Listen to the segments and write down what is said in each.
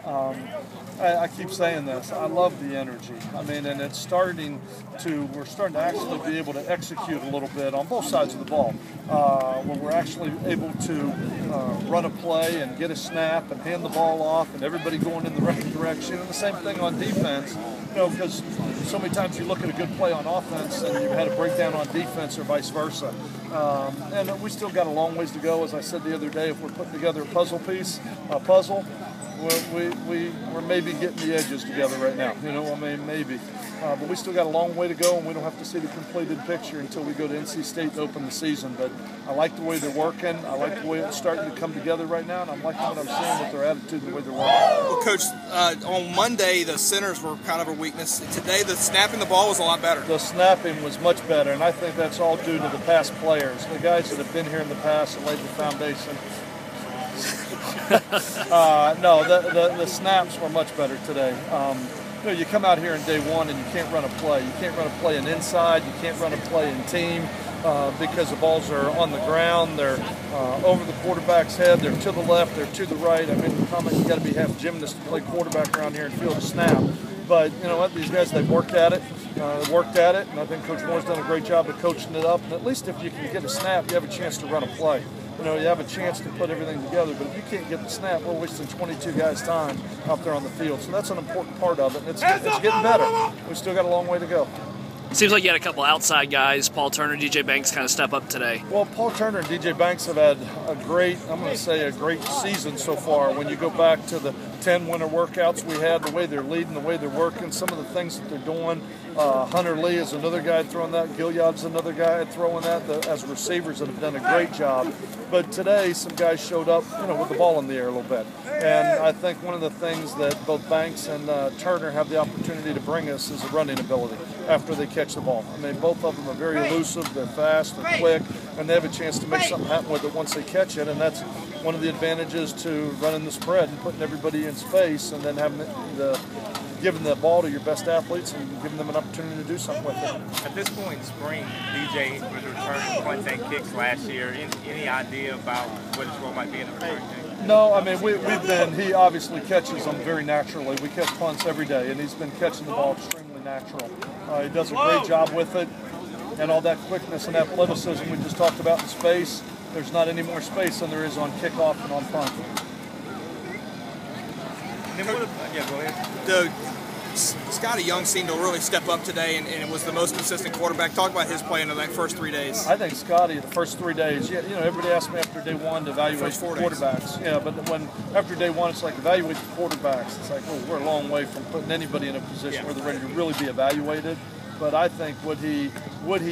I keep saying this. I love the energy. I mean, and it's starting to, we're starting to actually be able to execute a little bit on both sides of the ball. When we're actually able to run a play and get a snap and hand the ball off and everybody going in the right direction. And the same thing on defense, you know, because so many times you look at a good play on offense and you've had a breakdown on defense or vice versa. And we still got a long ways to go. As I said the other day, if we're putting together a puzzle, we're maybe getting the edges together right now. You know, I mean, maybe. But we still got a long way to go, and we don't have to see the completed picture until we go to NC State to open the season. But I like the way they're working. I like the way it's starting to come together right now, and I'm liking what I'm seeing with their attitude and the way they're working. Well, Coach, on Monday, the centers were kind of a weakness. Today, the snapping the ball was a lot better. The snapping was much better, and I think that's all due to the past players, the guys that have been here in the past and laid the foundation. No, the snaps were much better today. You know, you come out here in day one and you can't run a play. You can't run a play in inside. You can't run a play in team because the balls are on the ground. They're over the quarterback's head. They're to the left. They're to the right. I mean, the comment, you got to be half gymnast to play quarterback around here and field a snap. But you know what? These guys, they've worked at it. And I think Coach Moore's done a great job of coaching it up. And at least if you can get a snap, you have a chance to run a play. You know, you have a chance to put everything together, but if you can't get the snap, we're wasting 22 guys' time out there on the field. So that's an important part of it, and it's getting better. We've still got a long way to go. Seems like you had a couple outside guys, Paul Turner, DJ Banks, kind of step up today. Well, Paul Turner and DJ Banks have had a great, I'm going to say a great season so far. When you go back to the 10 winter workouts we had, the way they're leading, the way they're working, some of the things that they're doing. Connor Leah is another guy throwing that. Gilyard's another guy throwing that as receivers that have done a great job. But today, some guys showed up, you know, with the ball in the air a little bit. And I think one of the things that both Banks and Turner have the opportunity to bring us is a running ability after they catch the ball. I mean, both of them are very elusive, they're fast, they're quick, and they have a chance to make something happen with it once they catch it. And that's one of the advantages to running the spread and putting everybody in space and then having giving the ball to your best athletes and giving them an opportunity to do something with it. At this point in spring, DJ was returning punts and kicks last year. Any idea about what his role might be in the return game? No, I mean, he obviously catches them very naturally. We catch punts every day, and he's been catching the ball extremely natural. He does a great job with it, and all that quickness and athleticism we just talked about in space. There's not any more space than there is on kickoff and on punt. Yeah, go ahead. Scotty Young seemed to really step up today and was the most consistent quarterback. Talk about his play in the first 3 days. I think Scotty, the first 3 days, you know, everybody asked me after day one to evaluate the quarterbacks. Yeah, but when after day one, it's like evaluate the quarterbacks. It's like, oh, we're a long way from putting anybody in a position where they're ready to really be evaluated. But I think what he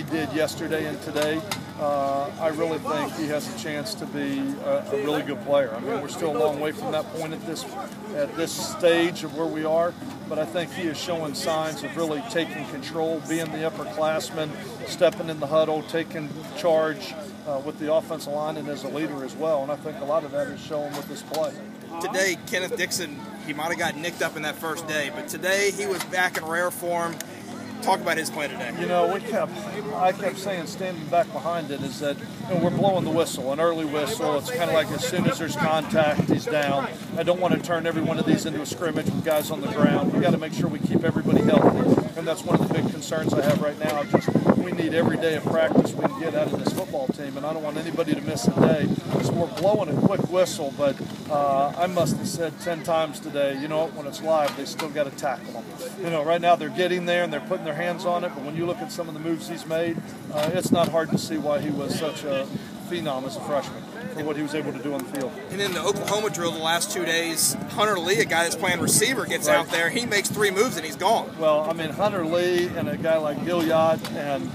did yesterday and today, I really think he has a chance to be a really good player. I mean, we're still a long way from that point at this stage of where we are, but I think he is showing signs of really taking control, being the upperclassman, stepping in the huddle, taking charge with the offensive line and as a leader as well. And I think a lot of that is showing with this play. Today, Kenneth Dixon, he might have got nicked up in that first day, but today he was back in rare form. Talk about his play today. You know, I kept saying, standing back behind it, is that, you know, we're blowing the whistle, an early whistle. It's kind of like as soon as there's contact, he's down. I don't want to turn every one of these into a scrimmage with guys on the ground. We got to make sure we keep everybody healthy, and that's one of the big concerns I have right now. We need every day of practice we can get out of this football team, and I don't want anybody to miss a day. So we're blowing a quick whistle, but I must have said 10 times today, you know, when it's live, they still got to tackle them. You know, right now they're getting there and they're putting their hands on it, but when you look at some of the moves he's made, it's not hard to see why he was such a phenom as a freshman for what he was able to do on the field. And in the Oklahoma drill the last 2 days, Connor Leah, a guy that's playing receiver, gets out there. He makes 3 moves and he's gone. Well, I mean, Connor Leah and a guy like Gilyard and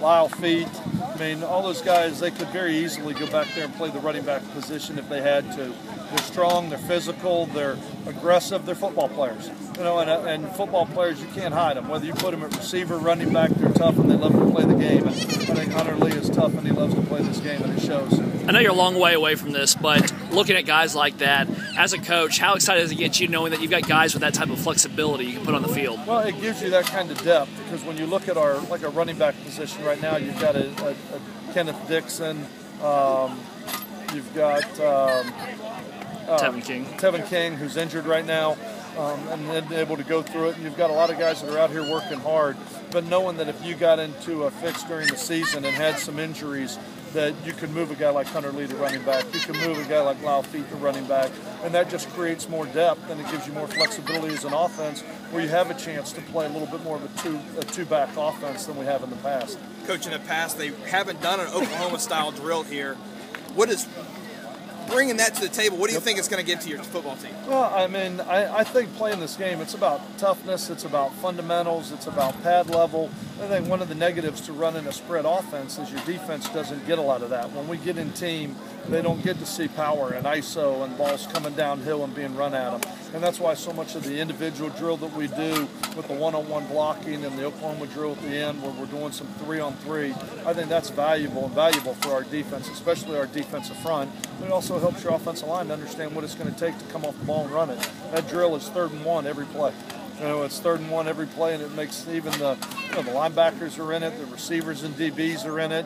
Lyle Feet, I mean, all those guys, they could very easily go back there and play the running back position if they had to. They're strong, they're physical, they're aggressive, they're football players. You know, and football players, you can't hide them. Whether you put them at receiver, running back, they're tough and they love to play the game. And I think Connor Leah is tough and he loves to play this game, and it shows. I know you're a long way away from this, but looking at guys like that, as a coach, how excited does it get you knowing that you've got guys with that type of flexibility you can put on the field? Well, it gives you that kind of depth, because when you look at our running back position right now, you've got a Kenneth Dixon, you've got Tevin King, who's injured right now, and then able to go through it. And you've got a lot of guys that are out here working hard, but knowing that if you got into a fix during the season and had some injuries, that you could move a guy like Connor Leah to running back, you can move a guy like Lyle Feet to running back, and that just creates more depth, and it gives you more flexibility as an offense where you have a chance to play a little bit more of a two-back offense than we have in the past. Coach, in the past, they haven't done an Oklahoma-style drill here. What is bringing that to the table? What do you think it's going to give to your football team? Well, I mean, I think playing this game, it's about toughness, it's about fundamentals, it's about pad level. I think one of the negatives to running a spread offense is your defense doesn't get a lot of that. When we get in team, they don't get to see power and ISO and balls coming downhill and being run at them. And that's why so much of the individual drill that we do with the one-on-one blocking and the Oklahoma drill at the end where we're doing some 3-on-3, I think that's valuable for our defense, especially our defensive front. But it also helps your offensive line to understand what it's going to take to come off the ball and run it. That drill is 3rd and 1 every play. It's 3rd and 1 every play, and it makes even the linebackers are in it, the receivers and DBs are in it.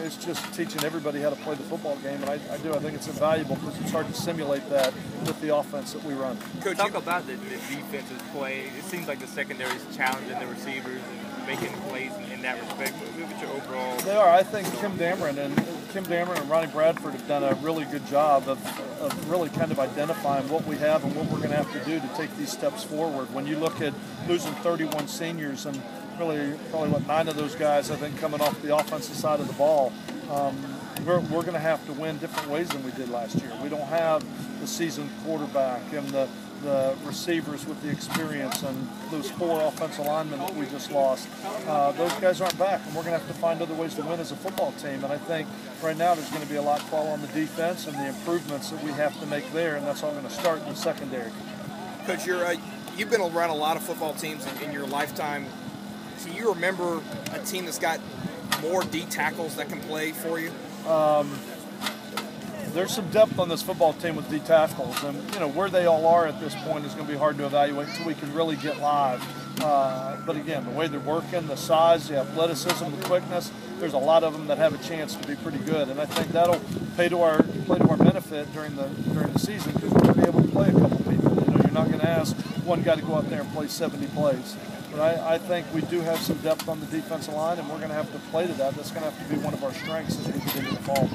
It's just teaching everybody how to play the football game, and I think it's invaluable because it's hard to simulate that with the offense that we run. Coach, talk about the defensive play. It seems like the secondary is challenging the receivers and making plays in that respect. What's your overall? They are. I think Kim Dameron and Ronnie Bradford have done a really good job of really kind of identifying what we have and what we're going to have to do to take these steps forward. When you look at losing 31 seniors and really probably 9 of those guys, I think, coming off the offensive side of the ball, we're going to have to win different ways than we did last year. We don't have the seasoned quarterback and the receivers with the experience and those 4 offensive linemen that we just lost. Those guys aren't back, and we're going to have to find other ways to win as a football team. And I think right now there's going to be a lot fall on the defense and the improvements that we have to make there, and that's all going to start in the secondary. Coach, you've been around a lot of football teams in your lifetime. Can you remember a team that's got more D tackles that can play for you? There's some depth on this football team with D tackles, and where they all are at this point is going to be hard to evaluate until we can really get live. But again, the way they're working, the size, the athleticism, the quickness, there's a lot of them that have a chance to be pretty good, and I think that'll play to our benefit during the season because we're going to be able to play a couple people. You're not going to ask one guy to go out there and play 70 plays. But I think we do have some depth on the defensive line, and we're going to have to play to that. That's going to have to be one of our strengths as we get into the fall.